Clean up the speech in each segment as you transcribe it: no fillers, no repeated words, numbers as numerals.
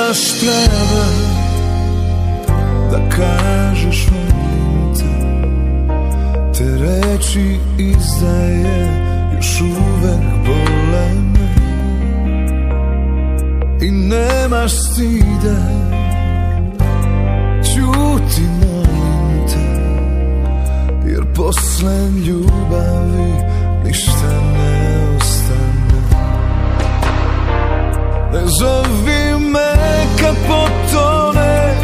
baš treba da kažeš volim te. Te reči izdaje još uvek bole me. I nemaš stida, ćuti molim te, jer posle ljubavi ništa ne ostane. Ne zovi me kad potoneš,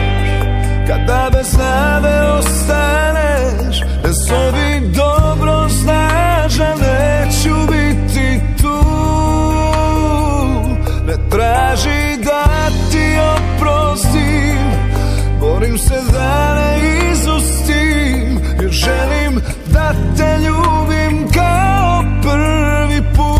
kada bez nade ostaneš. Ne zovi, dobro znaš da neću biti tu. Ne traži da ti oprostim, borim se da ne izustim, jer želim da te ljubim kao prvi put.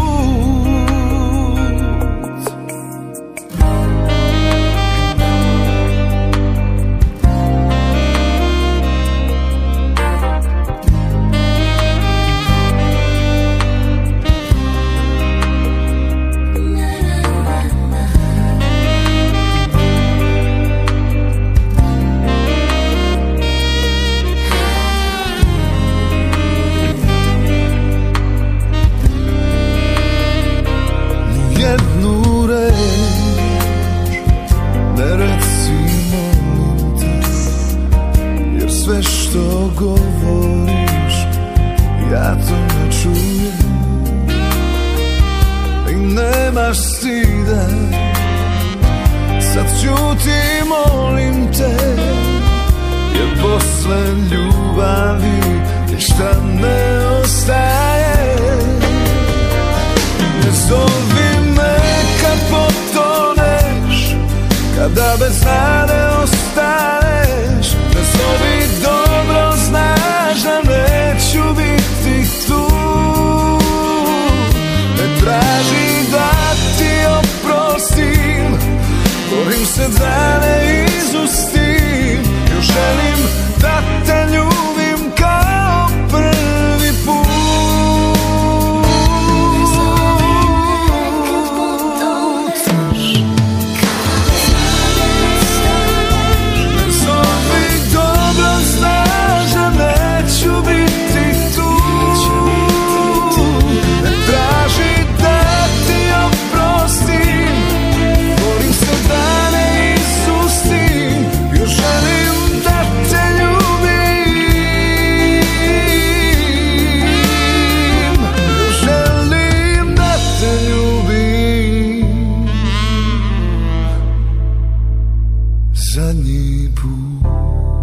Sve što govoriš, ja to ne čujem. I nemaš stida, sad ćuti molim te, jer posle ljubavi ništa ne ostaje. Ne zovi me kad potoneš, kada bez nade ostaneš. Ne zovi, dobro znaš da neću biti tu. Ne traži da ti oprostim, borim se da ne izustim, još želim da te ljubim kao prvi put. Zadnji put.